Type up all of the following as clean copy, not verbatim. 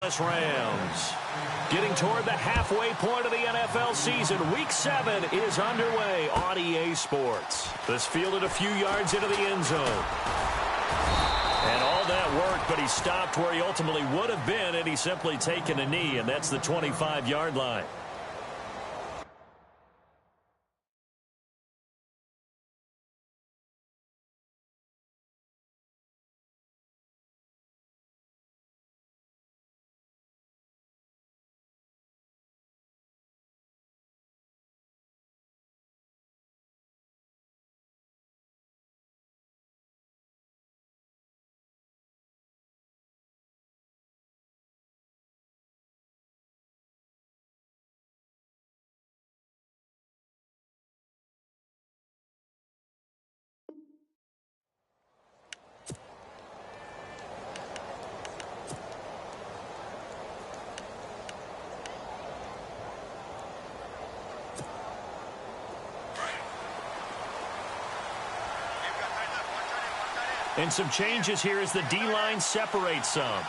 Rams. Getting toward the halfway point of the NFL season. Week 7 is underway on EA Sports. This fielded a few yards into the end zone. And all that work, but he stopped where he ultimately would have been, and he's simply taken a knee, and that's the 25-yard line. And some changes here as the D-line separates some.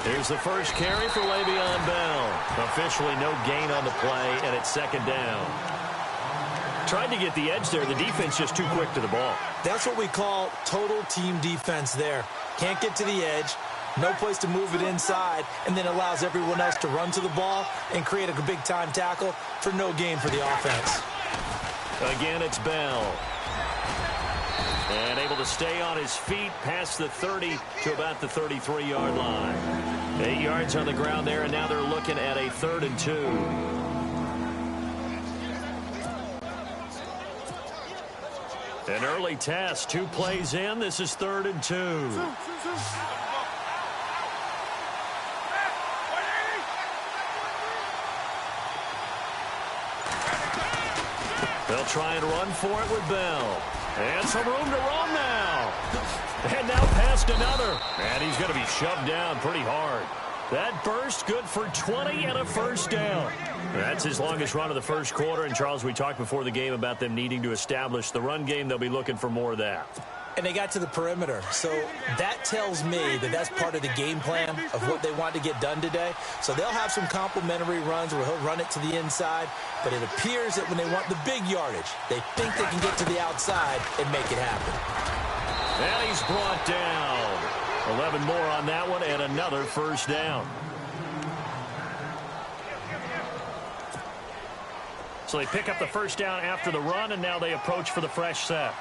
Here's the first carry for Le'Veon Bell. Officially no gain on the play, and it's second down. Tried to get the edge there. The defense just too quick to the ball. That's what we call total team defense there. Can't get to the edge. No place to move it inside, and then allows everyone else to run to the ball and create a big-time tackle for no gain for the offense. Again, it's Bell. And able to stay on his feet past the 30 to about the 33-yard line. 8 yards on the ground there, and now they're looking at a 3rd and 2. An early test, 2 plays in. This is 3rd and 2. They'll try and run for it with Bell. And some room to roam now. And now past another. And he's going to be shoved down pretty hard. That burst good for 20 and a first down. That's his longest run of the first quarter. And, Charles, we talked before the game about them needing to establish the run game. They'll be looking for more of that. And they got to the perimeter. So that tells me that that's part of the game plan of what they want to get done today. So they'll have some complementary runs where he'll run it to the inside. But it appears that when they want the big yardage, they think they can get to the outside and make it happen. And he's brought down. 11 more on that one and another first down. So they pick up the first down after the run, and now they approach for the fresh set.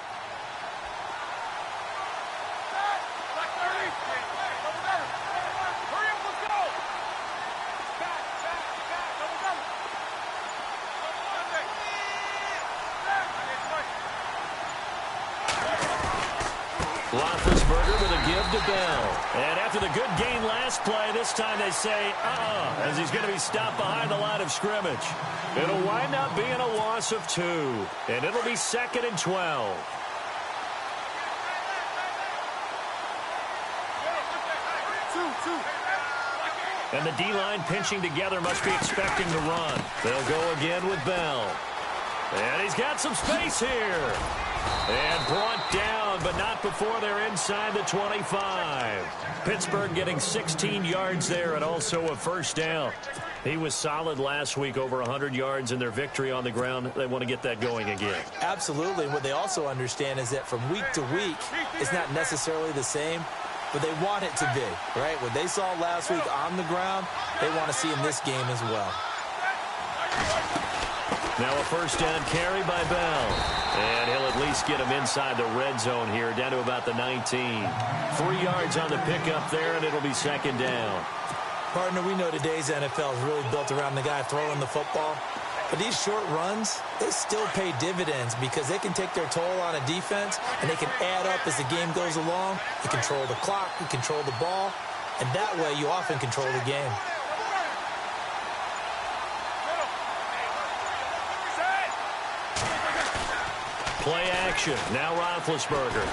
Roethlisberger with a give to Bell. And after the good gain last play, this time they say, as he's going to be stopped behind the line of scrimmage. It'll wind up being a loss of 2. And it'll be 2nd and 12. And the D-line pinching together must be expecting to run. They'll go again with Bell. And he's got some space here. And brought down, but not before they're inside the 25. Pittsburgh getting 16 yards there and also a first down. He was solid last week, over 100 yards in their victory on the ground. They want to get that going again. Absolutely. What they also understand is that from week to week, it's not necessarily the same, but they want it to be, right? What they saw last week on the ground, they want to see in this game as well. Now a first down carry by Bell. And he'll at least get him inside the red zone here, down to about the 19. 3 yards on the pickup there, and it'll be second down. Partner, we know today's NFL is really built around the guy throwing the football. But these short runs, they still pay dividends because they can take their toll on a defense, and they can add up as the game goes along. You control the clock, you control the ball, and that way you often control the game. Play action. Now Roethlisberger.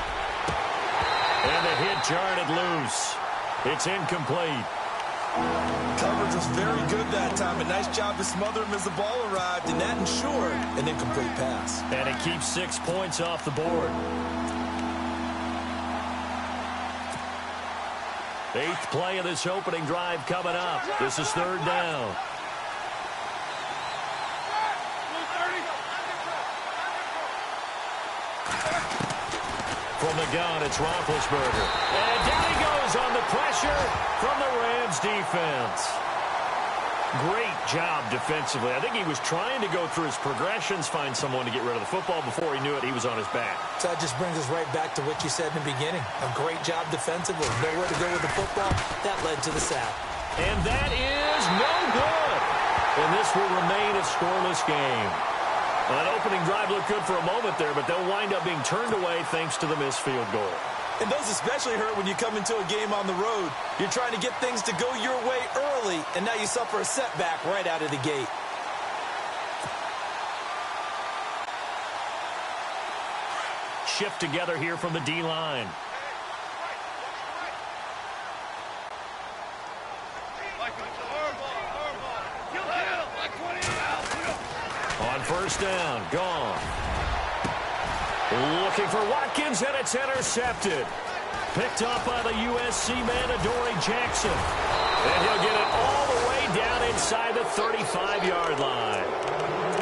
And the hit jarred it loose. It's incomplete. Coverage was very good that time. A nice job to smother him as the ball arrived, and that ensured an incomplete pass. And it keeps 6 points off the board. 8th play of this opening drive coming up. This is 3rd down. From the gun, it's Roethlisberger. And down he goes on the pressure from the Rams defense. Great job defensively. I think he was trying to go through his progressions, find someone to get rid of the football. Before he knew it, he was on his back. So that just brings us right back to what you said in the beginning. A great job defensively. Nowhere to go with the football. That led to the sack. And that is no good. And this will remain a scoreless game. An opening drive looked good for a moment there, but they'll wind up being turned away thanks to the missed field goal. And those especially hurt when you come into a game on the road. You're trying to get things to go your way early, and now you suffer a setback right out of the gate. Shift together here from the D-line. On 1st down, gone. Looking for Watkins, and it's intercepted. Picked off by the USC man, Adoree Jackson. And he'll get it all the way down inside the 35-yard line.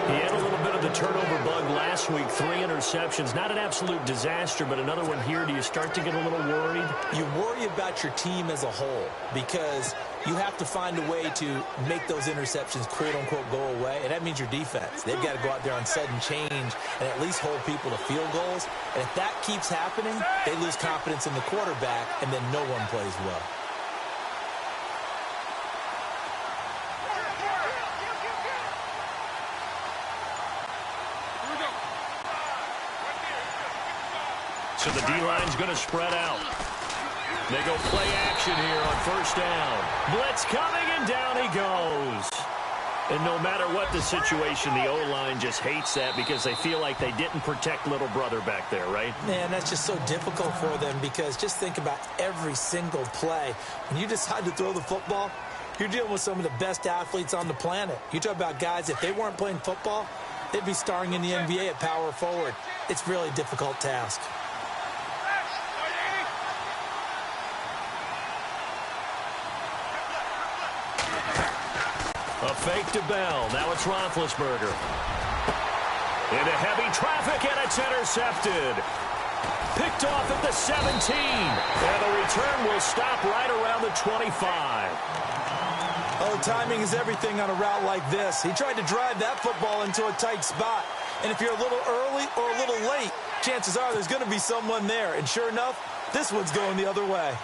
He had a little bit of the turnover bug last week, 3 interceptions. Not an absolute disaster, but another one here. Do you start to get a little worried? You worry about your team as a whole because you have to find a way to make those interceptions, quote-unquote, go away, and that means your defense. They've got to go out there on sudden change and at least hold people to field goals. And if that keeps happening, they lose confidence in the quarterback, and then no one plays well. So the D-line's going to spread out. They go play action here on 1st down. Blitz coming, and down he goes. And no matter what the situation, the O-line just hates that because they feel like they didn't protect little brother back there, right? Man, that's just so difficult for them because just think about every single play. When you decide to throw the football, you're dealing with some of the best athletes on the planet. You talk about guys, if they weren't playing football, they'd be starring in the NBA at power forward. It's really a difficult task. A fake to Bell. Now it's Roethlisberger. Into heavy traffic, and it's intercepted. Picked off at the 17. And the return will stop right around the 25. Oh, timing is everything on a route like this. He tried to drive that football into a tight spot. And if you're a little early or a little late, chances are there's going to be someone there. And sure enough, this one's going the other way.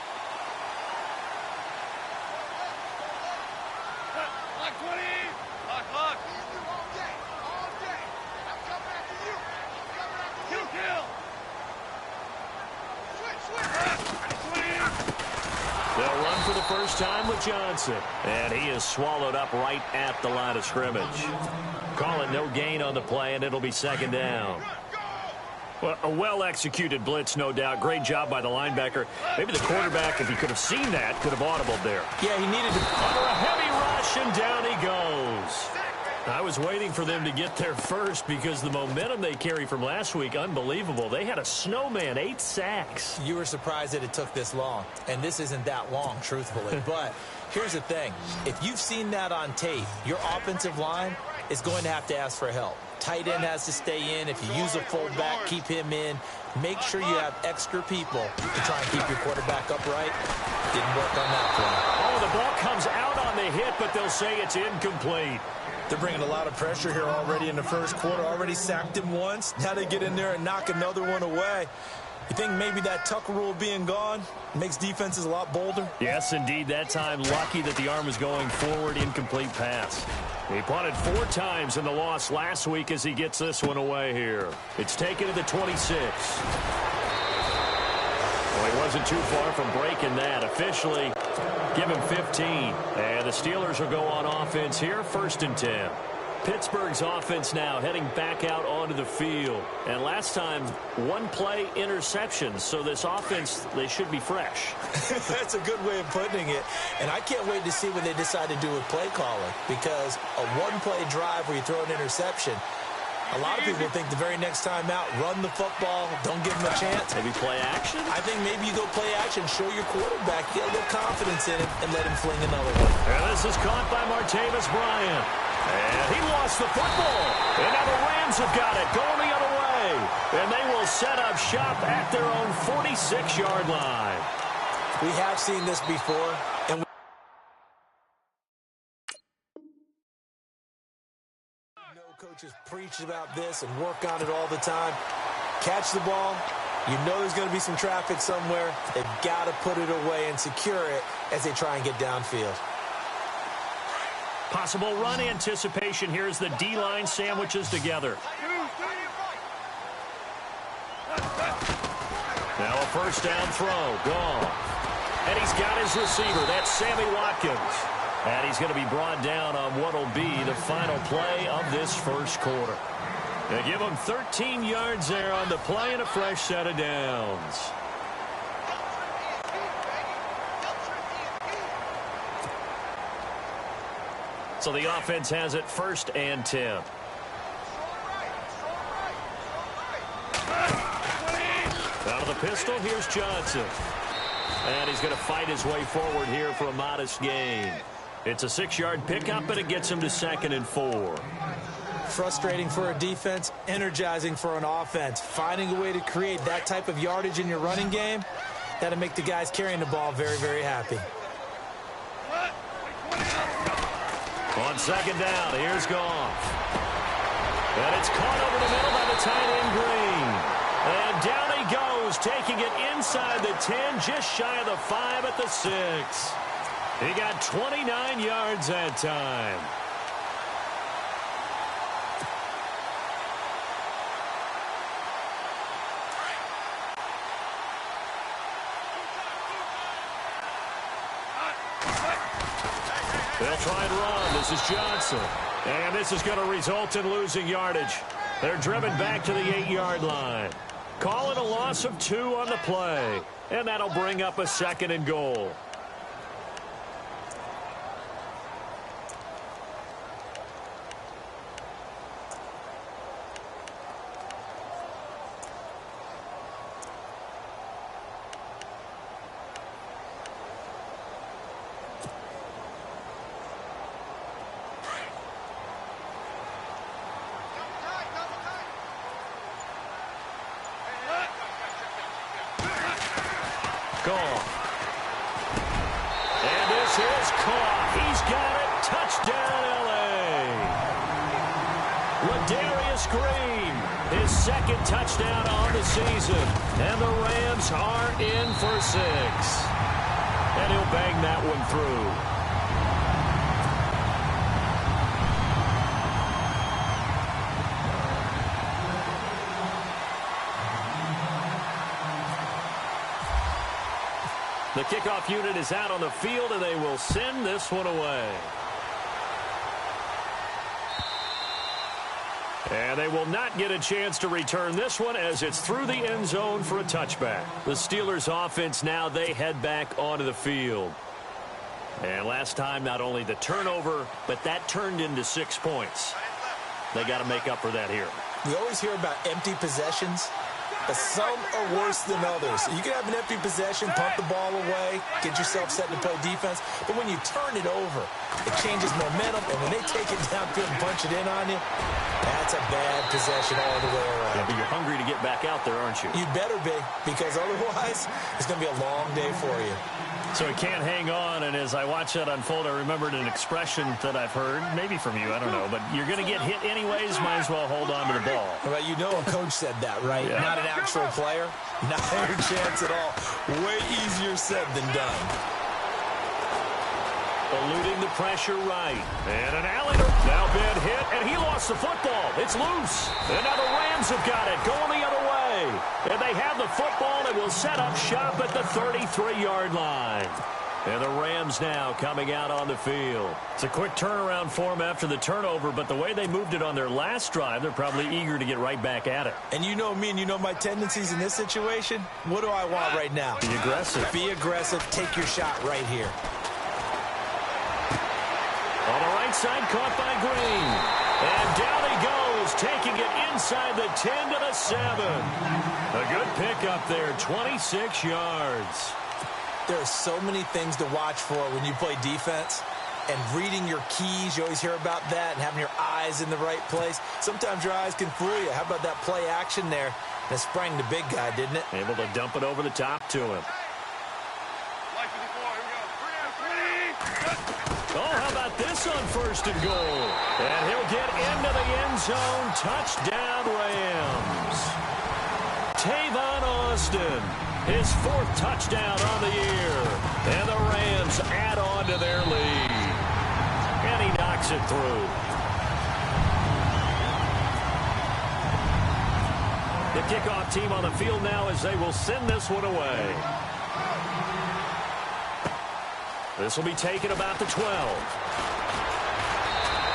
They'll run for the first time with Johnson. And he is swallowed up right at the line of scrimmage. Call it no gain on the play, and it'll be 2nd down. Well, a well-executed blitz, no doubt. Great job by the linebacker. Maybe the quarterback, if he could have seen that, could have audibled there. Yeah, he needed to. Under a heavy rush, and down he goes. I was waiting for them to get there first because the momentum they carry from last week, unbelievable. They had a snowman, 8 sacks. You were surprised that it took this long, and this isn't that long, truthfully. But here's the thing. If you've seen that on tape, your offensive line is going to have to ask for help. Tight end has to stay in. If you use a fullback, keep him in. Make sure you have extra people to try and keep your quarterback upright. Didn't work on that play. Oh, the ball comes out on the hit, but they'll say it's incomplete. They're bringing a lot of pressure here already in the first quarter. Already sacked him once. Now they get in there and knock another one away. You think maybe that Tucker rule being gone makes defenses a lot bolder? Yes, indeed. That time, lucky that the arm was going forward. Incomplete pass. He punted 4 times in the loss last week as he gets this one away here. It's taken to the 26. Well, he wasn't too far from breaking that. Officially, give him 15. And the Steelers will go on offense here, 1st and 10. Pittsburgh's offense now heading back out onto the field. And last time, one play interception. So this offense, they should be fresh. That's a good way of putting it. And I can't wait to see what they decide to do with play calling. Because a one-play drive where you throw an interception, a lot of people think the very next time out, run the football, don't give them a chance. Maybe play action? I think maybe you go play action, show your quarterback, get a little confidence in it, and let him fling another one. And this is caught by Martavis Bryant. And he lost the football. And now the Rams have got it, going the other way. And they will set up shop at their own 46-yard line. We have seen this before, and coaches preach about this and work on it all the time. Catch the ball. You know there's going to be some traffic somewhere. They've got to put it away and secure it as they try and get downfield. Possible run anticipation here as the D-line sandwiches together. Now a first down throw. Gone. And he's got his receiver. That's Sammy Watkins. And he's going to be brought down on what will be the final play of this first quarter. They give him 13 yards there on the play and a fresh set of downs. So the offense has it 1st and 10. Out of the pistol, here's Johnson. And he's going to fight his way forward here for a modest gain. It's a 6-yard pickup, and it gets him to 2nd and 4. Frustrating for a defense, energizing for an offense. Finding a way to create that type of yardage in your running game, that'll make the guys carrying the ball very, very happy. On 2nd down, here's Goff. And it's caught over the middle by the tight end Green. And down he goes, taking it inside the 10, just shy of the 5 at the 6. He got 29 yards that time. They'll try and run. This is Johnson. And this is going to result in losing yardage. They're driven back to the 8-yard line. Call it a loss of 2 on the play. And that'll bring up a 2nd and goal. Goff. And this is caught. He's got it. Touchdown, L.A. Ladarius Green, his 2nd touchdown on the season. And the Rams are in for 6. And he'll bang that one through. The kickoff unit is out on the field, and they will send this one away. And they will not get a chance to return this one as it's through the end zone for a touchback. The Steelers offense now, they head back onto the field. And last time, not only the turnover, but that turned into 6 points. They got to make up for that here. We always hear about empty possessions, but some are worse than others. You can have an empty possession, pump the ball away, get yourself set to play defense, but when you turn it over, it changes momentum, and when they take it downfield and punch it in on you, that's a bad possession all the way around. Yeah, but you're hungry to get back out there, aren't you? You better be, because otherwise, it's going to be a long day for you. So he can't hang on, and as I watch that unfold, I remembered an expression that I've heard, maybe from you, I don't know, but you're going to get hit anyways, might as well hold on to the ball. Well, you know a coach said that, right? Yeah. Not an actual player. Not a chance at all. Way easier said than done. Eluding the pressure right. And an alley now been hit, and he lost the football. It's loose. And now the Rams have got it, going the other way. And they have the football and will set up shop at the 33-yard line. And the Rams now coming out on the field. It's a quick turnaround for them after the turnover, but the way they moved it on their last drive, they're probably eager to get right back at it. And you know me and you know my tendencies in this situation. What do I want right now? Be aggressive. Be aggressive. Take your shot right here. On the right side, caught by Green. And down he goes, taking it inside the 10 to the 7. A good pickup there, 26 yards. There are so many things to watch for when you play defense. And reading your keys, you always hear about that, and having your eyes in the right place. Sometimes your eyes can fool you. How about that play action there? That sprang the big guy, didn't it? Able to dump it over the top to him. Oh, how about this on 1st and goal? And he'll get into the end zone. Touchdown, Rams. Tavon Austin, his 4th touchdown on the year. And the Rams add on to their lead. And he knocks it through. The kickoff team on the field now as they will send this one away. This will be taken about the 12.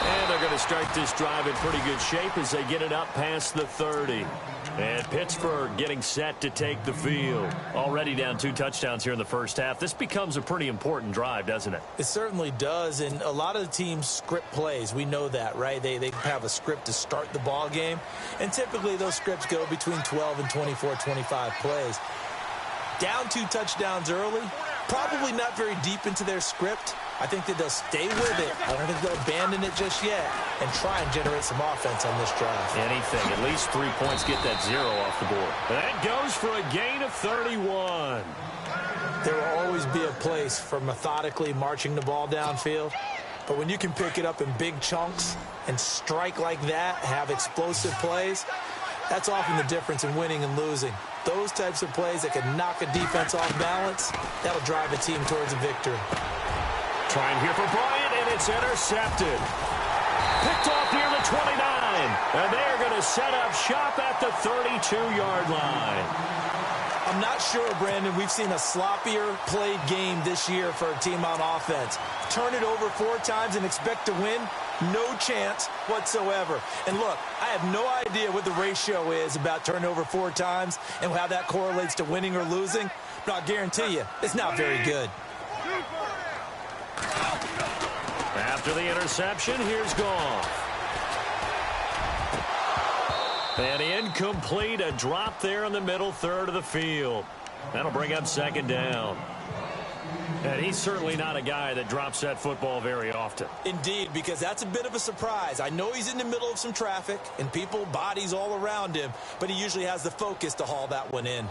And they're going to start this drive in pretty good shape as they get it up past the 30. And Pittsburgh getting set to take the field. Already down 2 touchdowns here in the first half. This becomes a pretty important drive, doesn't it? It certainly does. And a lot of the teams script plays. We know that, right? They have a script to start the ball game. And typically those scripts go between 12 and 24, 25 plays. Down 2 touchdowns early. Probably not very deep into their script. I think that they'll stay with it. I don't think they'll abandon it just yet and try and generate some offense on this drive. Anything. At least 3 points. Get that 0 off the board. That goes for a gain of 31. There will always be a place for methodically marching the ball downfield. But when you can pick it up in big chunks and strike like that, have explosive plays, that's often the difference in winning and losing. Those types of plays that can knock a defense off balance, that'll drive a team towards a victory. Trying here for Bryant, and it's intercepted. Picked off near the 29, and they're going to set up shop at the 32-yard line. I'm not sure, Brandon, we've seen a sloppier played game this year for a team on offense. Turn it over 4 times and expect to win? No chance whatsoever. And look, I have no idea what the ratio is about turning over 4 times and how that correlates to winning or losing. But I'll guarantee you, it's not very good. After the interception, here's Goff. And incomplete, a drop there in the middle third of the field. That'll bring up 2nd down. And he's certainly not a guy that drops that football very often. Indeed, because that's a bit of a surprise. I know he's in the middle of some traffic and people, bodies all around him, but he usually has the focus to haul that one in.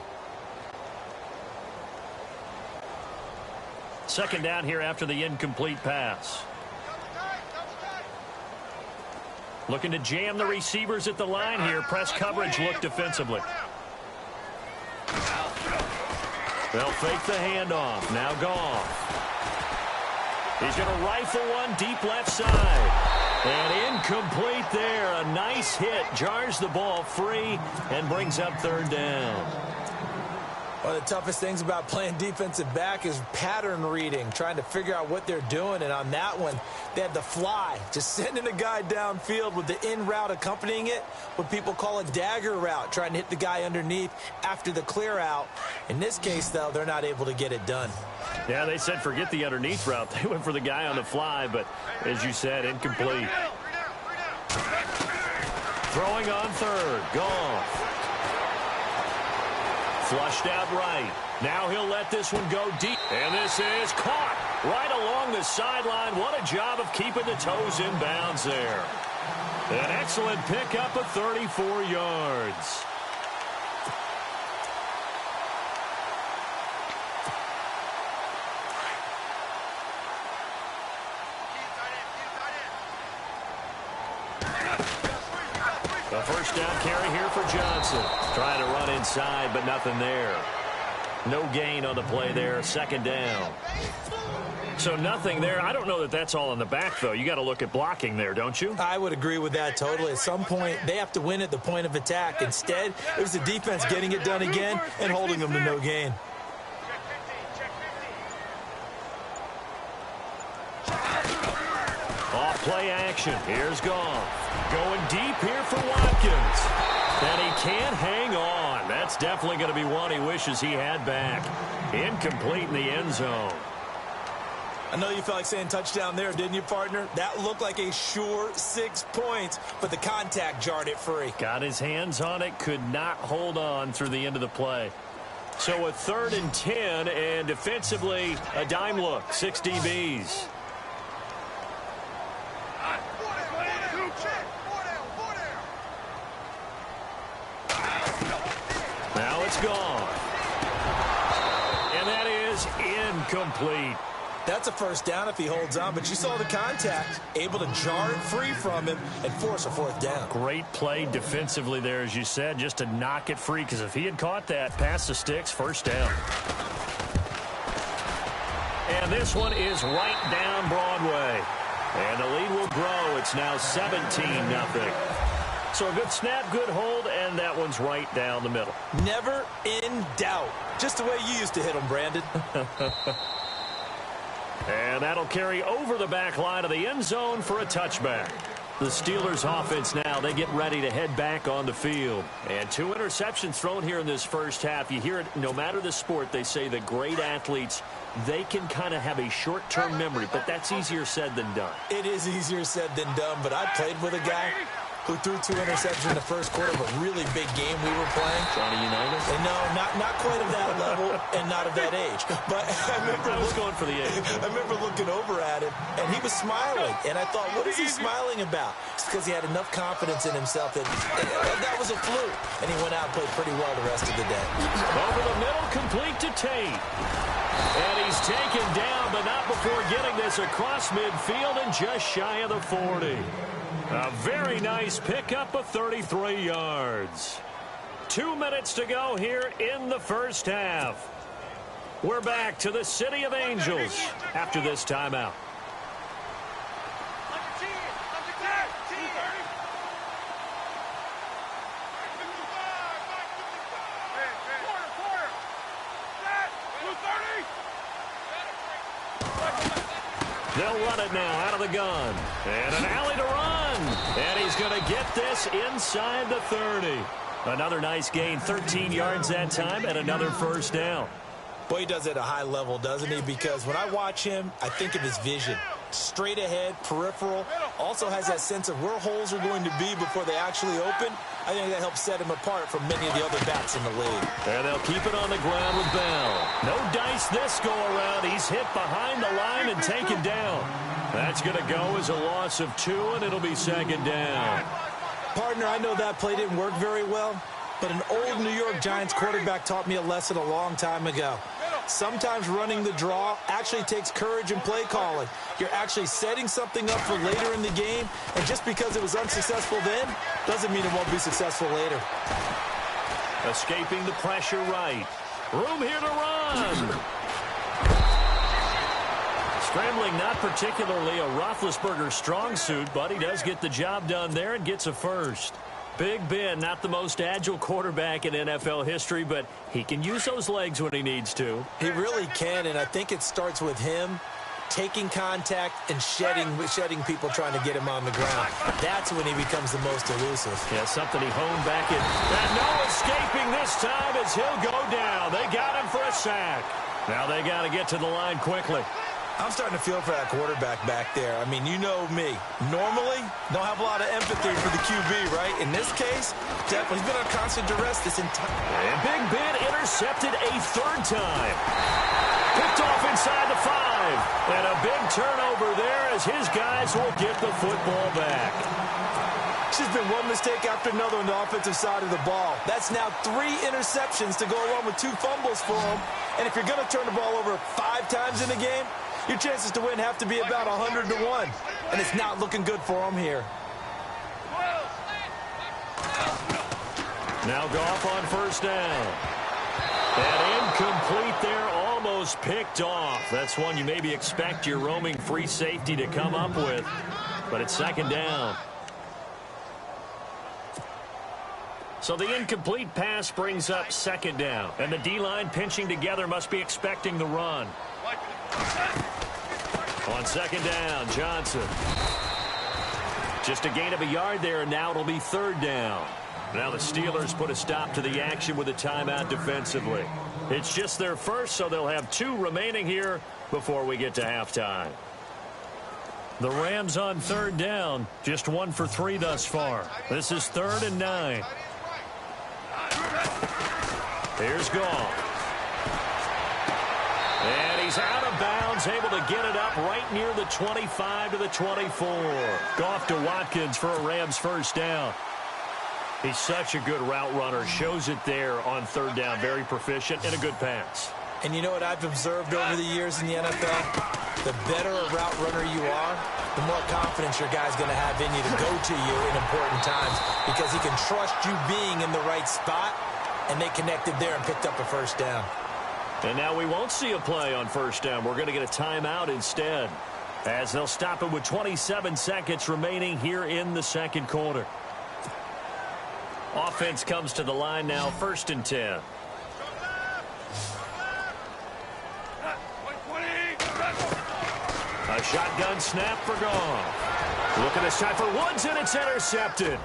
2nd down here after the incomplete pass. Looking to jam the receivers at the line here. Press coverage look defensively. They'll fake the handoff. Now Goff. He's going to rifle one deep left side. And incomplete there. A nice hit. Jars the ball free and brings up 3rd down. One of the toughest things about playing defensive back is pattern reading, trying to figure out what they're doing. And on that one, they had the fly, just sending a guy downfield with the in route accompanying it, what people call a dagger route, trying to hit the guy underneath after the clear out. In this case, though, they're not able to get it done. Yeah, they said forget the underneath route. They went for the guy on the fly, but as you said, incomplete. Throwing on 3rd, Goff. Flushed out right. Now he'll let this one go deep. And this is caught right along the sideline. What a job of keeping the toes in bounds there. An excellent pickup of 34 yards. A 1st down carry here for Johnson. Trying to run inside, but nothing there. No gain on the play there. 2nd down. So nothing there. I don't know that that's all in the back, though. You got to look at blocking there, don't you? I would agree with that totally. At some point, they have to win at the point of attack. Instead, it was the defense getting it done again and holding them to no gain. play action. Here's Goff. Going deep here for Watkins. And he can't hang on. That's definitely going to be one he wishes he had back. Incomplete in the end zone. I know you felt like saying touchdown there, didn't you, partner? That looked like a sure 6 points, but the contact jarred it free. Got his hands on it, could not hold on through the end of the play. So a 3rd and 10, and defensively, a dime look, 6 DBs. Now it's gone. And that is incomplete. That's a first down if he holds on, but you saw the contact, able to jar it free from him and force a 4th down. Great play defensively there, as you said, just to knock it free, because if he had caught that, past the sticks, first down. And this one is right down Broadway. And the lead will grow. It's now 17-0. So a good snap, good hold, and that one's right down the middle. Never in doubt. Just the way you used to hit them, Brandon. And that'll carry over the back line of the end zone for a touchback. The Steelers offense now, they get ready to head back on the field. And 2 interceptions thrown here in this first half. You hear it, no matter the sport, they say that great athletes, they can kind of have a short-term memory, but that's easier said than done. It is easier said than done, but I played with a guy who threw 2 interceptions in the first quarter of a really big game we were playing. Johnny Unitas? And no, not quite of that level and not of that age. But I was going for the age. I remember looking over at him, and he was smiling. And I thought, what is he smiling about? It's because he had enough confidence in himself that was a fluke. And he went out and played pretty well the rest of the day. Over the middle, complete to Tate. And he's taken down, but not before getting this across midfield and just shy of the 40. A very nice pickup of 33 yards. 2 minutes to go here in the first half. We're back to the City of Angels after this timeout. They'll run it now out of the gun. And an alley to run. And he's going to get this inside the 30. Another nice gain, 13 yards that time, and another first down. Boy, he does it at a high level, doesn't he? Because when I watch him, I think of his vision. Straight ahead, peripheral. Also has that sense of where holes are going to be before they actually open. I think that helps set him apart from many of the other bats in the league. And they'll keep it on the ground with Bell. No dice this go-around. He's hit behind the line and taken down. That's going to go as a loss of 2, and it'll be second down. Partner, I know that play didn't work very well, but an old New York Giants quarterback taught me a lesson a long time ago. Sometimes running the draw actually takes courage in play calling. You're actually setting something up for later in the game, and just because it was unsuccessful then doesn't mean it won't be successful later. Escaping the pressure right. Room here to run. Scrambling, not particularly a Roethlisberger strong suit, but he does get the job done there and gets a first. Big Ben, not the most agile quarterback in NFL history, but he can use those legs when he needs to. He really can, and I think it starts with him taking contact and shedding people trying to get him on the ground. That's when he becomes the most elusive. Yeah, something he honed back in. And no escaping this time as he'll go down. They got him for a sack. Now they got to get to the line quickly. I'm starting to feel for that quarterback back there. I mean, you know me. Normally, don't have a lot of empathy for the QB, right? In this case, definitely. He's been on constant duress this entire... And Big Ben intercepted a 3rd time. Picked off inside the 5. And a big turnover there as his guys will get the football back. It's just been one mistake after another on the offensive side of the ball. That's now 3 interceptions to go along with 2 fumbles for him. And if you're going to turn the ball over 5 times in a game, your chances to win have to be about 100 to 1. And it's not looking good for him here. Now Goff on first down. And incomplete there, almost picked off. That's one you maybe expect your roaming free safety to come up with. But it's second down. So the incomplete pass brings up second down. And the D-line pinching together must be expecting the run. On second down, Johnson. Just a gain of a yard there, and now it'll be third down. Now the Steelers put a stop to the action with a timeout defensively. It's just their first, so they'll have 2 remaining here before we get to halftime. The Rams on third down, just 1 for 3 thus far. This is 3rd and 9. Here's Goff. And he's out of bounds, able to get it up right near the 25 to the 24. Goff to Watkins for a Rams first down. He's such a good route runner. Shows it there on third down. Very proficient and a good pass. And you know what I've observed over the years in the NFL? The better a route runner you are, the more confidence your guy's going to have in you to go to you in important times because he can trust you being in the right spot, and they connected there and picked up a first down. And now we won't see a play on first down. We're going to get a timeout instead, as they'll stop it with 27 seconds remaining here in the second quarter. Offense comes to the line now, 1st and 10. A shotgun snap for Goff. Look at this time for Woods, and it's intercepted.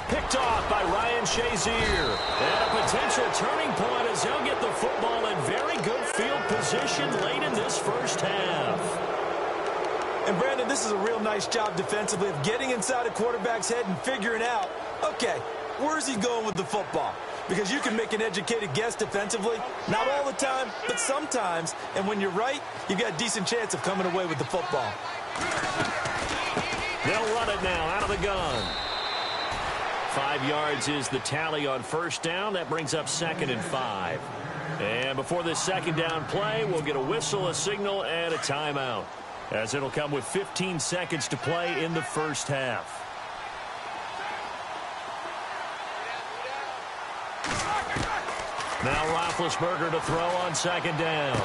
Picked off by Ryan Shazier. And a potential turning point as they'll get the football in very good field position late in this first half. And, Brandon, this is a real nice job defensively of getting inside a quarterback's head and figuring out, okay, where's he going with the football? Because you can make an educated guess defensively. Not all the time, but sometimes. And when you're right, you've got a decent chance of coming away with the football. They'll run it now out of the gun. 5 yards is the tally on first down. That brings up 2nd and 5. And before this second down play, we'll get a whistle, a signal, and a timeout, as it'll come with 15 seconds to play in the first half. Now Roethlisberger to throw on second down.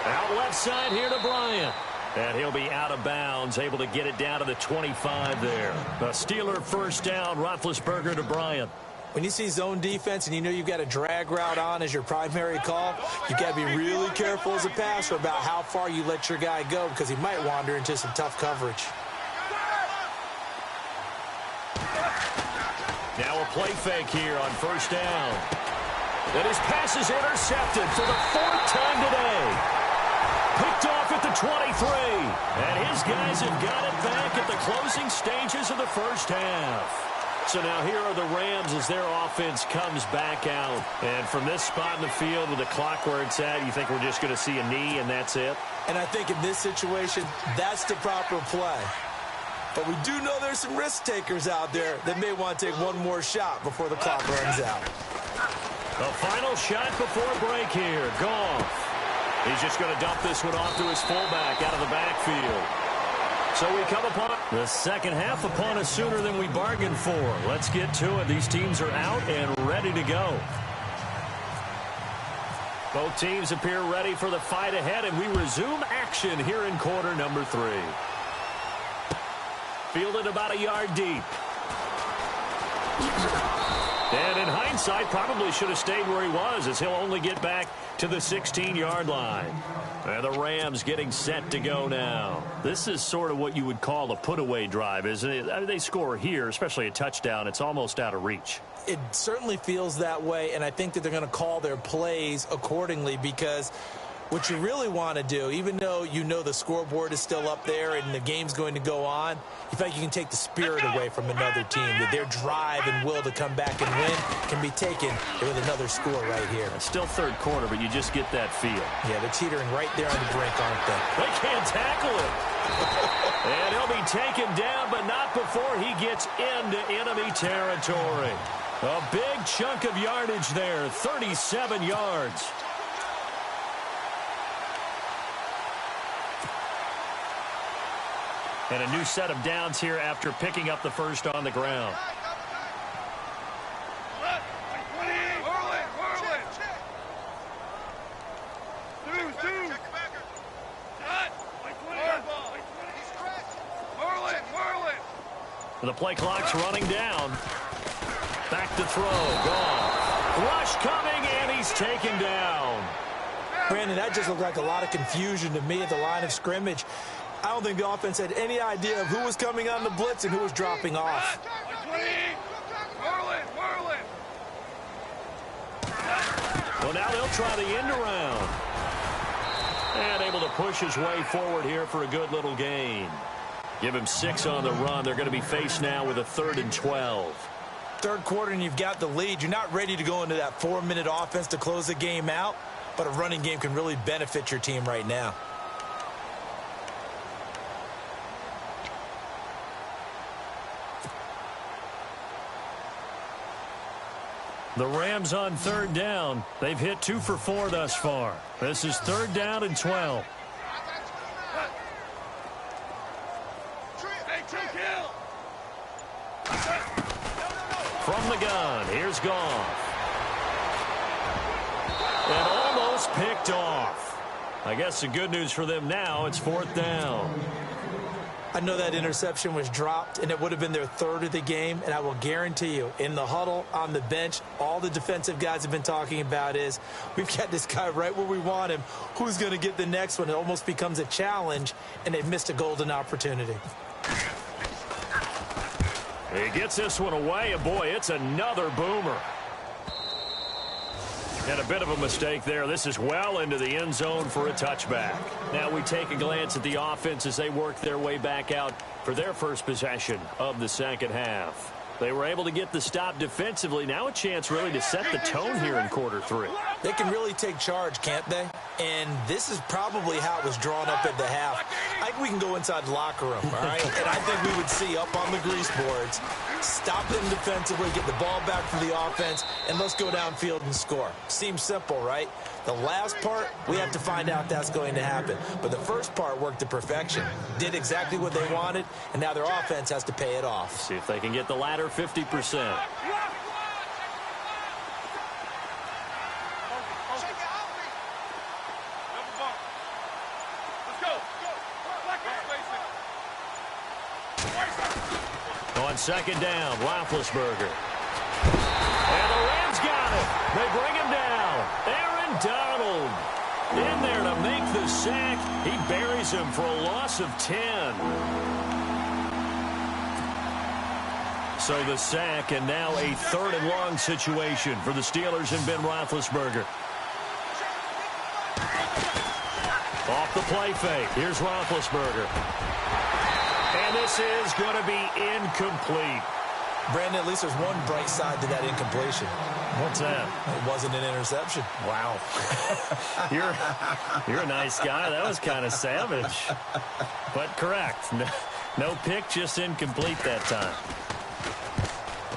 Out left side here to Bryant. And he'll be out of bounds, able to get it down to the 25 there. A Steeler first down, Roethlisberger to Bryant. When you see zone defense and you know you've got a drag route on as your primary call, you've got to be really careful as a passer about how far you let your guy go because he might wander into some tough coverage. Now a play fake here on first down. And his pass is intercepted for the 4th time today. Picked off at the 23. And his guys have got it back at the closing stages of the first half. So now here are the Rams as their offense comes back out. And from this spot in the field with the clock where it's at, you think we're just going to see a knee and that's it? And I think in this situation, that's the proper play. But we do know there's some risk takers out there that may want to take one more shot before the clock runs out. The final shot before break here. Goff. He's just going to dump this one off to his fullback out of the backfield. So we come upon the second half upon us sooner than we bargained for. Let's get to it. These teams are out and ready to go. Both teams appear ready for the fight ahead, and we resume action here in quarter number 3. Fielded about a yard deep. And in hindsight, probably should have stayed where he was, as he'll only get back to the 16-yard line. And the Rams getting set to go now. This is sort of what you would call a put-away drive, isn't it? I mean, they score here, especially a touchdown. It's almost out of reach. It certainly feels that way, and I think that they're going to call their plays accordingly because what you really want to do, even though you know the scoreboard is still up there and the game's going to go on, you think you can take the spirit away from another team, that their drive and will to come back and win can be taken with another score right here. It's still third quarter, but you just get that feel. Yeah, they're teetering right there on the brink, aren't they? They can't tackle it. And he'll be taken down, but not before he gets into enemy territory. A big chunk of yardage there, 37 yards. And a new set of downs here after picking up the first on the ground. The play clock's running down. Back to throw. Gone. Rush coming, and he's taken down. Brandon, that just looked like a lot of confusion to me at the line of scrimmage. I don't think the offense had any idea of who was coming on the blitz and who was dropping off. Well, now they'll try the end around. And able to push his way forward here for a good little gain. Give him 6 on the run. They're going to be faced now with a 3rd and 12. Third quarter and you've got the lead. You're not ready to go into that 4-minute offense to close the game out, but a running game can really benefit your team right now. The Rams on 3rd down. They've hit 2 for 4 thus far. This is 3rd down and 12. From the gun, here's Goff. And almost picked off. I guess the good news for them now, it's 4th down. I know that interception was dropped, and it would have been their 3rd of the game, and I will guarantee you, in the huddle, on the bench, all the defensive guys have been talking about is, we've got this guy right where we want him. Who's going to get the next one? It almost becomes a challenge, and they've missed a golden opportunity. He gets this one away, and boy, it's another boomer. And a bit of a mistake there. This is well into the end zone for a touchback. Now we take a glance at the offense as they work their way back out for their first possession of the second half. They were able to get the stop defensively. Now a chance really to set the tone here in quarter 3. They can really take charge, can't they? And this is probably how it was drawn up at the half. I think we can go inside the locker room, all right? And I think we would see up on the grease boards, stop them defensively, get the ball back for the offense, and let's go downfield and score. Seems simple, right? The last part, we have to find out that's going to happen. But the first part worked to perfection. Did exactly what they wanted, and now their offense has to pay it off. See if they can get the latter 50%. On 2nd down, Roethlisberger. And the Rams got it. They bring him down. Aaron Donald in there to make the sack. He buries him for a loss of 10. So the sack, and now a 3rd and long situation for the Steelers and Ben Roethlisberger. Off the play fake. Here's Roethlisberger. And this is going to be incomplete. Brandon, at least there's one bright side to that incompletion. What's that? It wasn't an interception. Wow. You're a nice guy. That was kind of savage. But correct. No pick, just incomplete that time.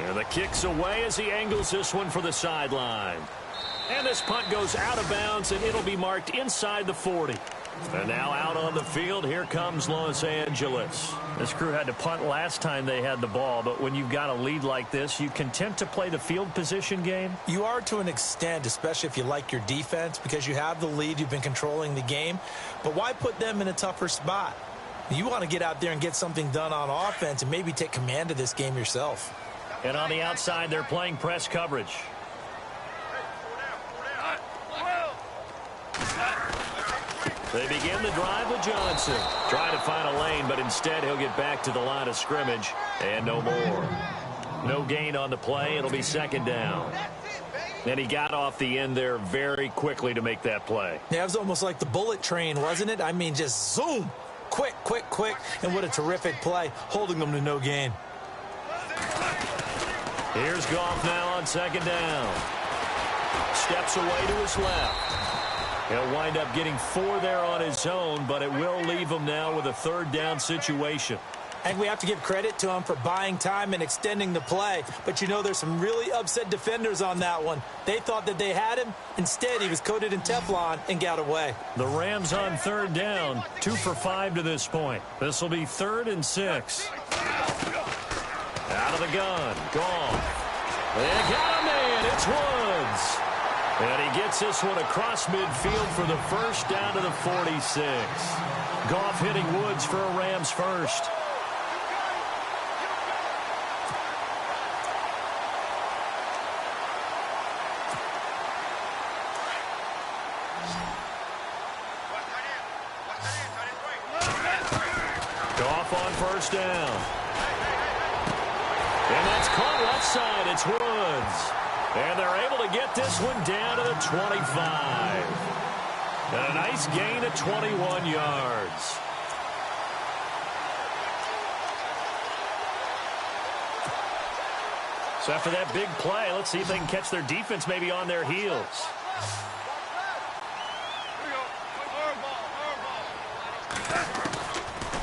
And the kick's away as he angles this one for the sideline. And this punt goes out of bounds, and it'll be marked inside the 40. And now out on the field, here comes Los Angeles. This crew had to punt last time they had the ball, but when you've got a lead like this, you content to play the field position game? You are to an extent, especially if you like your defense, because you have the lead, you've been controlling the game. But why put them in a tougher spot? You want to get out there and get something done on offense and maybe take command of this game yourself. And on the outside, they're playing press coverage. They begin the drive with Johnson. Trying to find a lane, but instead he'll get back to the line of scrimmage. And no more. No gain on the play. It'll be 2nd down. And he got off the end there very quickly to make that play. Yeah, it was almost like the bullet train, wasn't it? I mean, just zoom. Quick, quick, quick. And what a terrific play, holding them to no gain. Here's Goff now on 2nd down. Steps away to his left. He'll wind up getting 4 there on his own, but it will leave him now with a 3rd down situation. And we have to give credit to him for buying time and extending the play. But, you know, there's some really upset defenders on that one. They thought that they had him. Instead, he was coated in Teflon and got away. The Rams on 3rd down, 2 for 5 to this point. This will be 3rd and 6. Out of the gun, Goff. They got a man, it's Woods. And he gets this one across midfield for the first down to the 46. Goff hitting Woods for a Rams first. first down. And that's caught left side. It's Woods. And they're able to get this one down to the 25. And a nice gain of 21 yards. So after that big play, let's see if they can catch their defense maybe on their heels.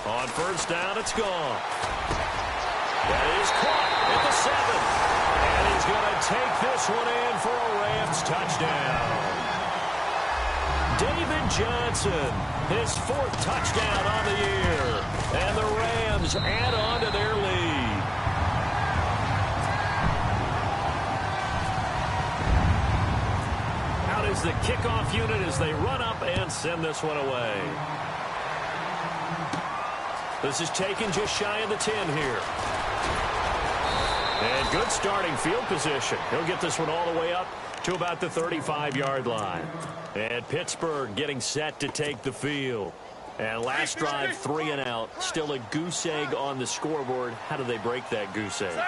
On first down, it's gone. That is caught at the 7. And he's going to take this one in for a Rams touchdown. David Johnson, his 4th touchdown on the year. And the Rams add on to their lead. Out is the kickoff unit as they run up and send this one away. This is taken just shy of the 10 here. And good starting field position. He'll get this one all the way up to about the 35-yard line. And Pittsburgh getting set to take the field. And last drive, 3 and out. Still a goose egg on the scoreboard. How do they break that goose egg?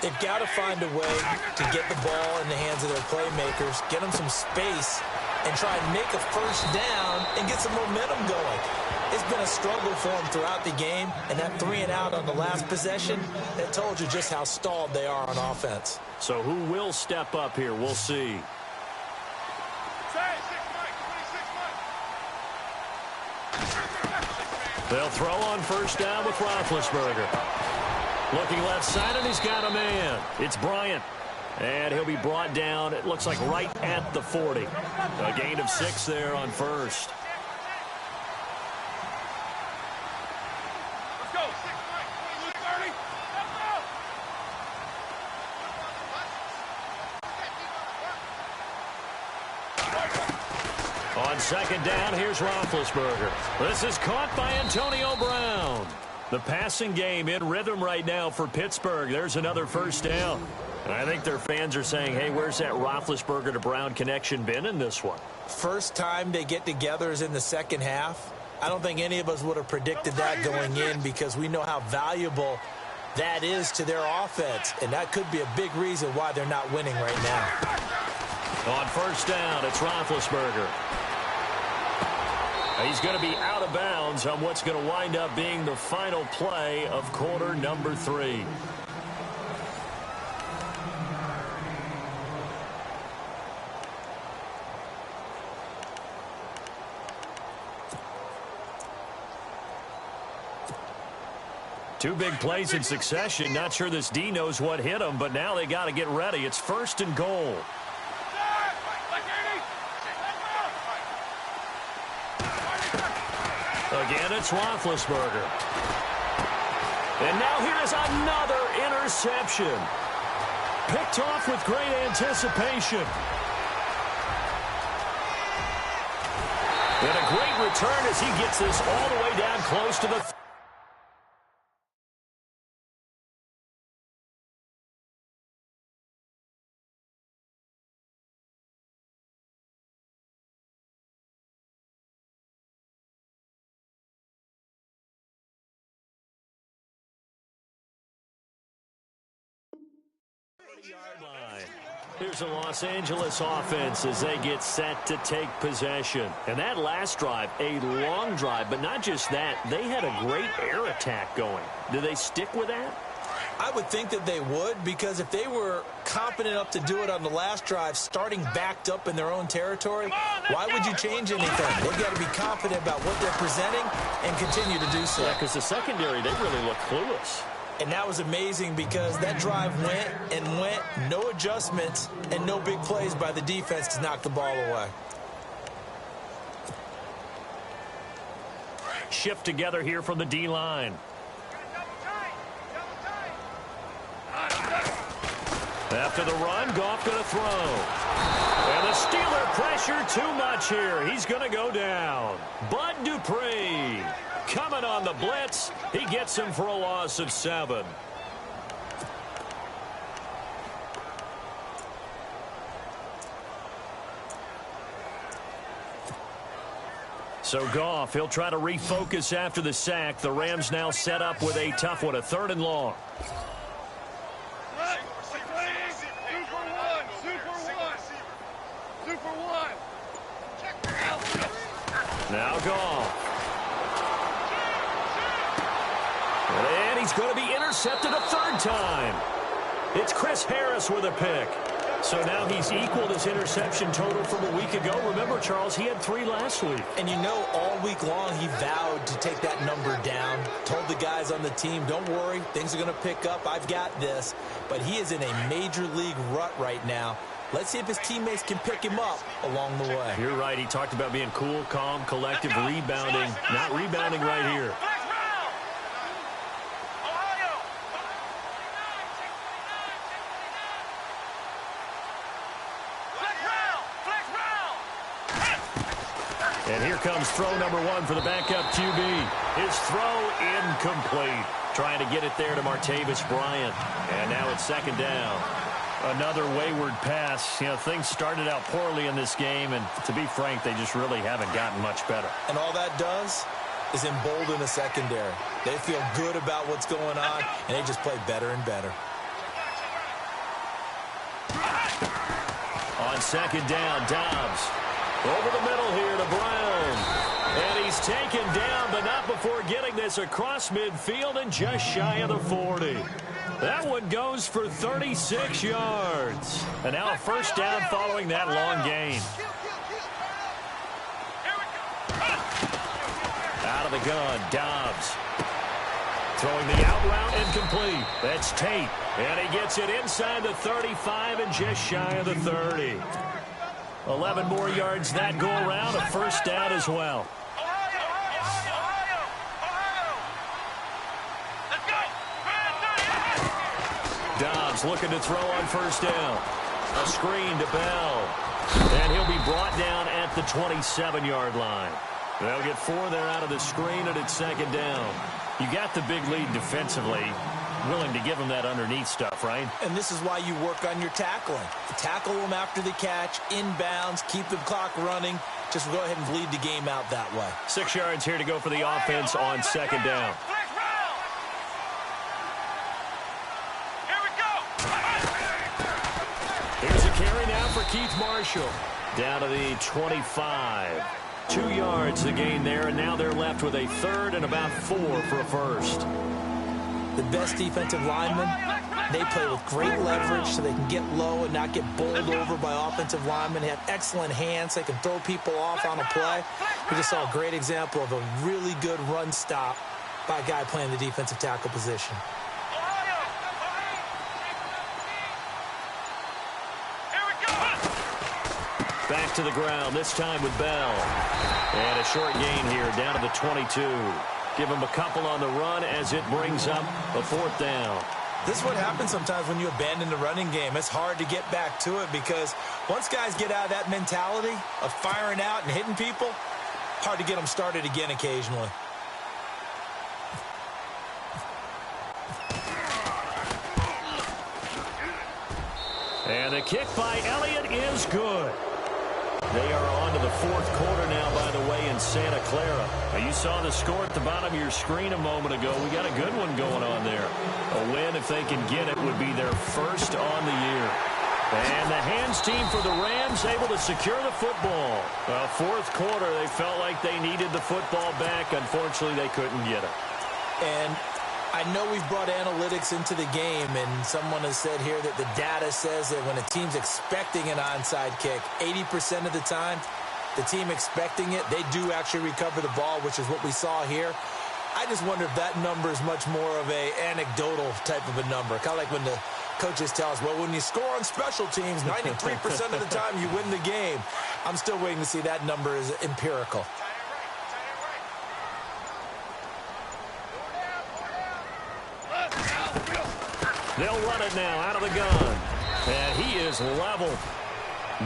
They've got to find a way to get the ball in the hands of their playmakers, get them some space, and try and make a first down and get some momentum going. It's been a struggle for them throughout the game, and that 3 and out on the last possession, that told you just how stalled they are on offense. So who will step up here? We'll see. They'll throw on first down with Roethlisberger. Looking left side, and he's got a man. It's Bryant. And he'll be brought down, it looks like right at the 40. A gain of 6 there on first. Let's go. 6, 30. On second down, here's Roethlisberger. This is caught by Antonio Brown. The passing game in rhythm right now for Pittsburgh. There's another first down. And I think their fans are saying, hey, where's that Roethlisberger to Brown connection been in this one? First time they get together is in the second half. I don't think any of us would have predicted that going in because we know how valuable that is to their offense. And that could be a big reason why they're not winning right now. On first down, it's Roethlisberger. He's going to be out of bounds on what's going to wind up being the final play of quarter number 3. Two big plays in succession. Not sure this D knows what hit him, but now they got to get ready. It's first and goal. Again, it's Roethlisberger. And now here is another interception. Picked off with great anticipation. And a great return as he gets this all the way down close to the... yard line. Here's the Los Angeles offense as they get set to take possession. And that last drive, a long drive, but not just that, they had a great air attack going. Do they stick with that? I would think that they would, because if they were confident enough to do it on the last drive, starting backed up in their own territory, why would you change anything? They've got to be confident about what they're presenting and continue to do so. Yeah, because the secondary, they really look clueless. And that was amazing because that drive went and went, no adjustments, and no big plays by the defense to knock the ball away. Shift together here from the D-line. After the run, Goff going to throw. And the Steeler pressure too much here. He's going to go down. Bud Dupree coming on the blitz. He gets him for a loss of 7. So Goff, he'll try to refocus after the sack. The Rams now set up with a tough one, a 3rd and long. Now Goff. And he's going to be intercepted a 3rd time. It's Chris Harris with a pick. So now he's equaled his interception total from a week ago. Remember, Charles, he had 3 last week. And you know, all week long he vowed to take that number down. Told the guys on the team, don't worry, things are going to pick up. I've got this. But he is in a major league rut right now. Let's see if his teammates can pick him up along the way. You're right. He talked about being cool, calm, collective, rebounding. Not rebounding right here. And here comes throw number 1 for the backup QB. His throw incomplete. Trying to get it there to Martavis Bryant. And now it's 2nd down. Another wayward pass. You know, things started out poorly in this game, and to be frank, they just really haven't gotten much better. And all that does is embolden the secondary. They feel good about what's going on, and they just play better and better. On 2nd down, Dobbs. Over the middle here to Brown. And he's taken down, but not before getting this across midfield and just shy of the 40. That one goes for 36 yards. And now a 1st down following that long gain. Out of the gun, Dobbs. Throwing the out route incomplete. That's Tate. And he gets it inside the 35 and just shy of the 30. 11 more yards that go around. A 1st down as well. Dobbs looking to throw on 1st down. A screen to Bell. And he'll be brought down at the 27-yard line. They'll get 4 there out of the screen, and it's 2nd down. You got the big lead defensively. Willing to give them that underneath stuff, right? And this is why you work on your tackling. Tackle them after the catch, inbounds, keep the clock running. Just go ahead and bleed the game out that way. 6 yards here to go for the offense on 2nd down. Here's a carry now for Keith Marshall. Down to the 25. 2 yards the gain there, and now they're left with a 3rd and about 4 for a 1st. The best defensive linemen, they play with great leverage so they can get low and not get bowled over by offensive linemen. They have excellent hands. They can throw people off on a play. We just saw a great example of a really good run stop by a guy playing the defensive tackle position. Back to the ground, this time with Bell. And a short gain here, down to the 22. Give him a couple on the run as it brings up a 4th down. This is what happens sometimes when you abandon the running game. It's hard to get back to it because once guys get out of that mentality of firing out and hitting people, hard to get them started again occasionally. And the kick by Elliott is good. They are on to the 4th quarter now, by the way, in Santa Clara. Now, you saw the score at the bottom of your screen a moment ago. We got a good one going on there. A win, if they can get it, would be their 1st on the year. And the hands team for the Rams able to secure the football. 4th quarter, they felt like they needed the football back. Unfortunately, they couldn't get it. And I know we've brought analytics into the game, and someone has said here that the data says that when a team's expecting an onside kick, 80% of the time, the team expecting it, they do actually recover the ball, which is what we saw here. I just wonder if that number is much more of a anecdotal type of a number. Kind of like when the coaches tell us, well, when you score on special teams, 93% of the time you win the game. I'm still waiting to see that number is empirical. They'll run it now out of the gun. And he is leveled.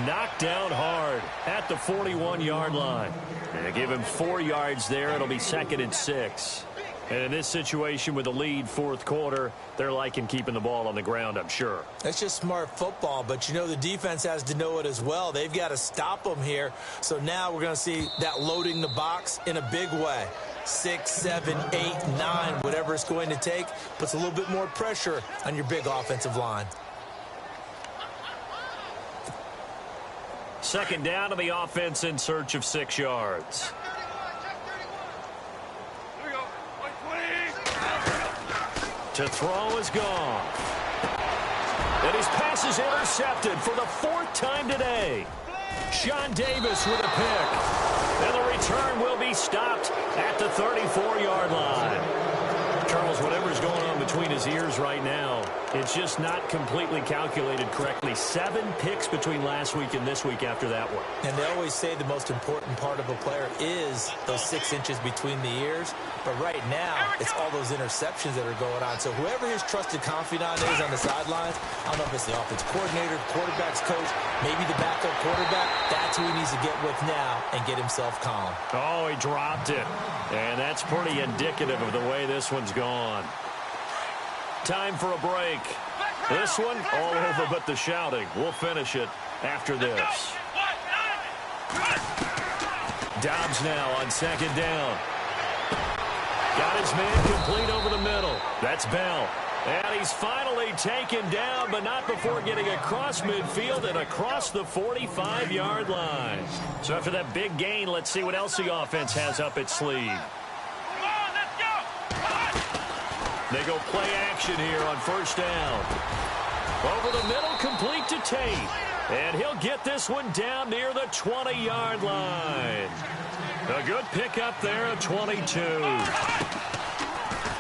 Knocked down hard at the 41-yard line. And give him 4 yards there. It'll be 2nd and 6. And in this situation with the lead fourth quarter, they're liking keeping the ball on the ground, I'm sure. That's just smart football, but you know the defense has to know it as well. They've got to stop them here. So now we're going to see that loading the box in a big way. 6, 7, 8, 9, whatever it's going to take, puts a little bit more pressure on your big offensive line. Second down to the offense in search of 6 yards. To throw is gone. And his pass is intercepted for the 4th time today. Sean Davis with a pick. And the return will be stopped at the 34-yard line. Charles, whatever's going on between his ears right now, it's just not completely calculated correctly. 7 picks between last week and this week after that one. And they always say the most important part of a player is those 6 inches between the ears. But right now, it's all those interceptions that are going on. So whoever his trusted confidant is on the sidelines, I don't know if it's the offense coordinator, quarterback's coach, maybe the backup quarterback, that's who he needs to get with now and get himself calm. Oh, he dropped it. And that's pretty indicative of the way this one's gone. Time for a break. This one, all over but the shouting. We'll finish it after this. Dobbs now on second down. Got his man complete over the middle. That's Bell. And he's finally taken down, but not before getting across midfield and across the 45-yard line. So after that big gain, let's see what else the offense has up its sleeve. They go play action here on first down. Over the middle, complete to Tate. And he'll get this one down near the 20-yard line. A good pickup there at 22.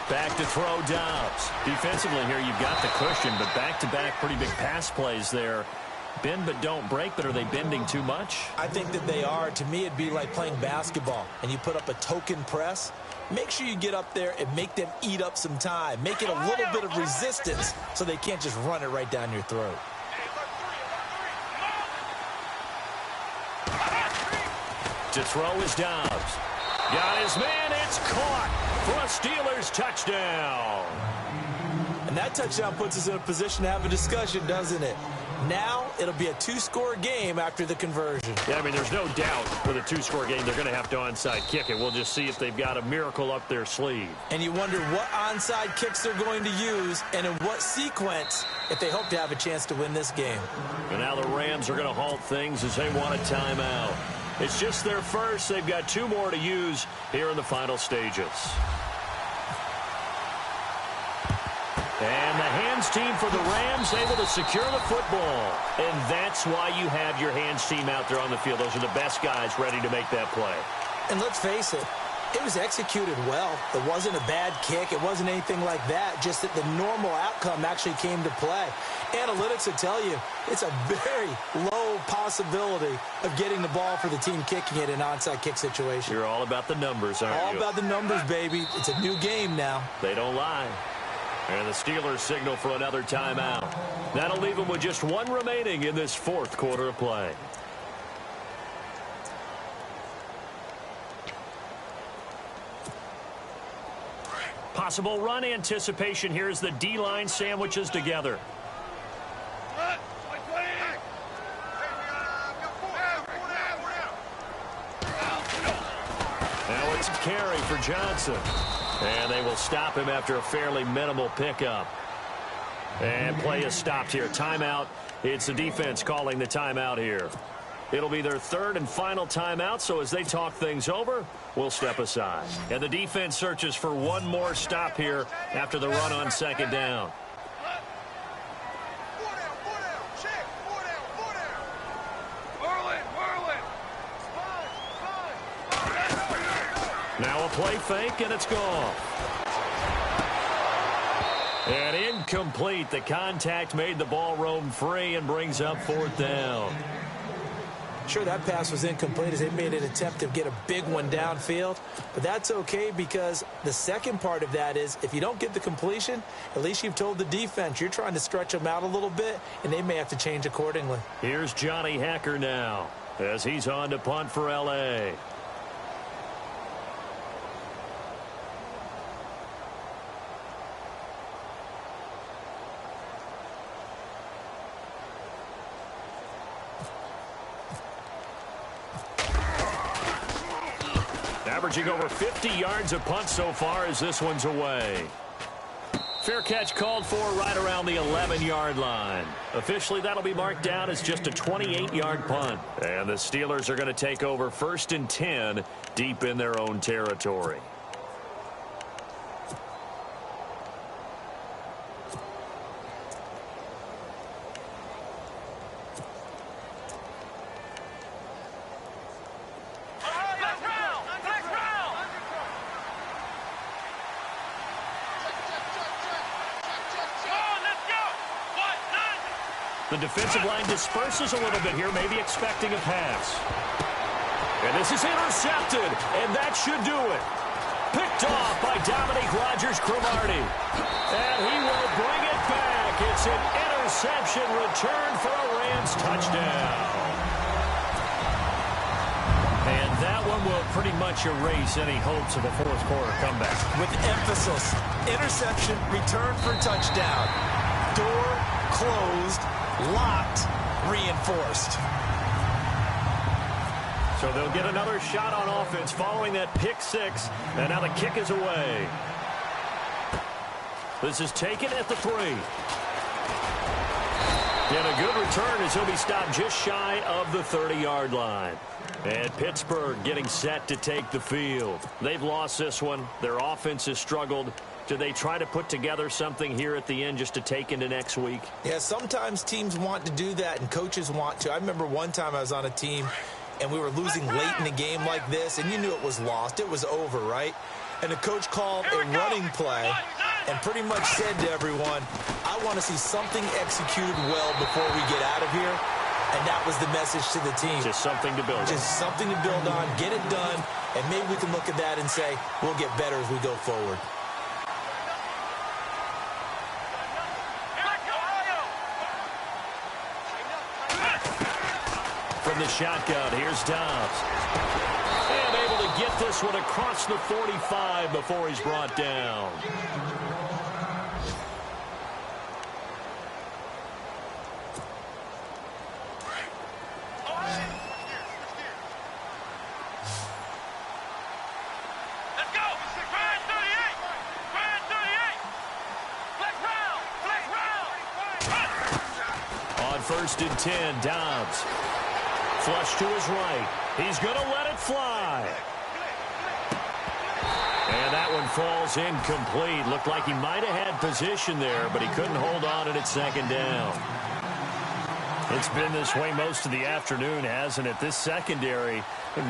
Back to throw Dobbs. Defensively here, you've got the cushion, but back-to-back pretty big pass plays there. Bend but don't break, but are they bending too much? I think that they are. To me, it'd be like playing basketball, and you put up a token press. Make sure you get up there and make them eat up some time. Make it a little bit of resistance so they can't just run it right down your throat. To throw is Dobbs. Got his man. It's caught for a Steelers touchdown. And that touchdown puts us in a position to have a discussion, doesn't it? Now it'll be a 2-score game after the conversion. Yeah, I mean, there's no doubt with a 2-score game they're going to have to onside kick it. We'll just see if they've got a miracle up their sleeve. And you wonder what onside kicks they're going to use and in what sequence if they hope to have a chance to win this game. And now the Rams are going to halt things as they want a timeout. It's just their first. They've got 2 more to use here in the final stages. And the hands team for the Rams able to secure the football. And that's why you have your hands team out there on the field. Those are the best guys ready to make that play. And let's face it, it was executed well. It wasn't a bad kick. It wasn't anything like that. Just that the normal outcome actually came to play. Analytics will tell you it's a very low possibility of getting the ball for the team kicking it in an onside kick situation. You're all about the numbers, aren't you? All about the numbers, baby. It's a new game now. They don't lie. And the Steelers signal for another timeout. That'll leave them with just 1 remaining in this 4th quarter of play. Possible run anticipation here as the D-line sandwiches together. Now it's carry for Johnson. And they will stop him after a fairly minimal pickup. And play is stopped here. Timeout. It's the defense calling the timeout here. It'll be their 3rd and final timeout, so as they talk things over, we'll step aside. And the defense searches for 1 more stop here after the run on second down. Now a play fake, and it's gone. And incomplete. The contact made the ball roam free and brings up 4th down. Sure, that pass was incomplete as they made an attempt to get a big one downfield. But that's okay because the second part of that is if you don't get the completion, at least you've told the defense you're trying to stretch them out a little bit, and they may have to change accordingly. Here's Johnny Hacker now as he's on to punt for L.A. averaging over 50 yards a punt so far as this one's away. Fair catch called for right around the 11-yard line. Officially, that'll be marked down as just a 28-yard punt. And the Steelers are going to take over 1st and 10 deep in their own territory. The defensive line disperses a little bit here, maybe expecting a pass. And this is intercepted, and that should do it. Picked off by Dominique Rodgers-Cromartie. And he will bring it back. It's an interception return for a Rams touchdown. And that one will pretty much erase any hopes of a fourth quarter comeback. With emphasis, interception, return for touchdown. Door closed, locked, reinforced. So they'll get another shot on offense following that pick six, and now the kick is away. This is taken at the 3. And a good return as he'll be stopped just shy of the 30-yard line. And Pittsburgh getting set to take the field. They've lost this one. Their offense has struggled. Do they try to put together something here at the end just to take into next week? Yeah, sometimes teams want to do that and coaches want to. I remember one time I was on a team and we were losing late in the game like this, and you knew it was lost. It was over, right? And the coach called a running play and pretty much said to everyone, I want to see something executed well before we get out of here. And that was the message to the team. Just something to build on. Just something to build on, get it done, and maybe we can look at that and say, we'll get better as we go forward. From the shotgun, here's Dobbs. And able to get this one across the 45 before he's brought down. On 1st and 10, Dobbs. Flush to his right. He's going to let it fly. And that one falls incomplete. Looked like he might have had position there, but he couldn't hold on at 2nd down. It's been this way most of the afternoon, hasn't it? This secondary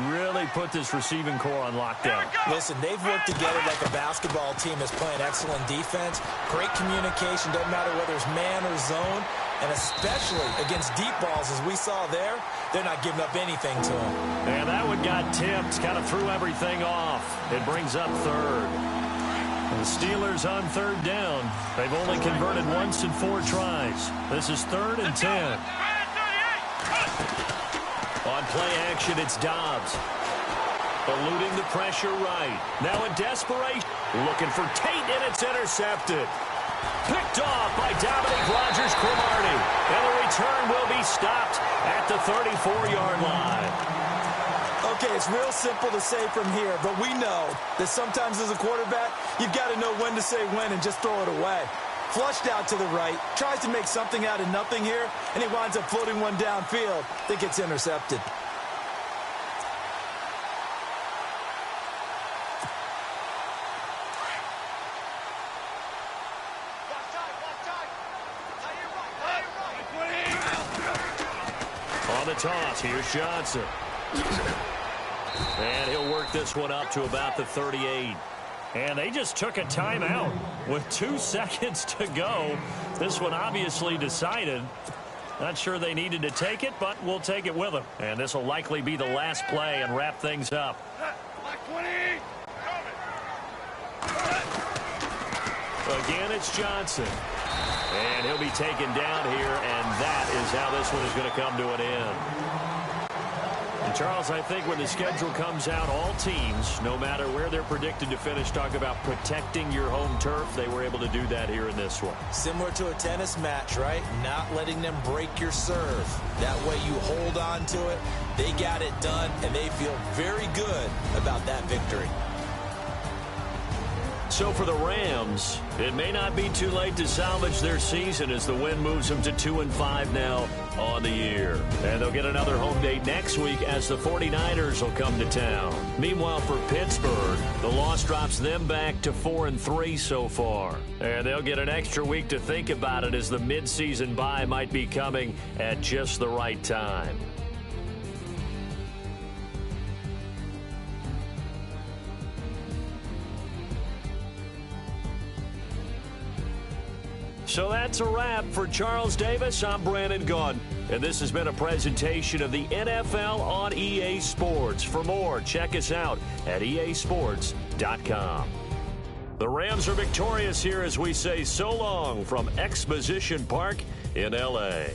really put this receiving core on lockdown. Listen, they've worked together like a basketball team that's playing excellent defense. Great communication, doesn't matter whether it's man or zone. And especially against deep balls, as we saw there, they're not giving up anything to them. And that one got tipped, kind of threw everything off. It brings up 3rd. The Steelers on 3rd down. They've only converted once in 4 tries. This is 3rd and 10. On play action, it's Dobbs. Eluding the pressure right. Now in desperation, looking for Tate, and it's intercepted. Picked off by Dominique Rodgers-Cromartie. And the return will be stopped at the 34-yard line. Okay, it's real simple to say from here, but we know that sometimes as a quarterback, you've got to know when to say when and just throw it away. Flushed out to the right, tries to make something out of nothing here, and he winds up floating one downfield. I think it's intercepted. On the toss, here's Johnson. And he'll work this one up to about the 38. And they just took a timeout with 2 seconds to go. This one obviously decided. Not sure they needed to take it, but we'll take it with them. And this will likely be the last play and wrap things up. Again, it's Johnson. And he'll be taken down here, and that is how this one is going to come to an end. And Charles, I think when the schedule comes out, all teams, no matter where they're predicted to finish, talk about protecting your home turf. They were able to do that here in this one. Similar to a tennis match, right? Not letting them break your serve. That way you hold on to it. They got it done, and they feel very good about that victory. So for the Rams, it may not be too late to salvage their season as the win moves them to 2-5 now on the year. And they'll get another home date next week as the 49ers will come to town. Meanwhile, for Pittsburgh, the loss drops them back to 4-3 so far. And they'll get an extra week to think about it as the midseason bye might be coming at just the right time. So that's a wrap. For Charles Davis, I'm Brandon Gaudin, and this has been a presentation of the NFL on EA Sports. For more, check us out at easports.com. The Rams are victorious here as we say so long from Exposition Park in L.A.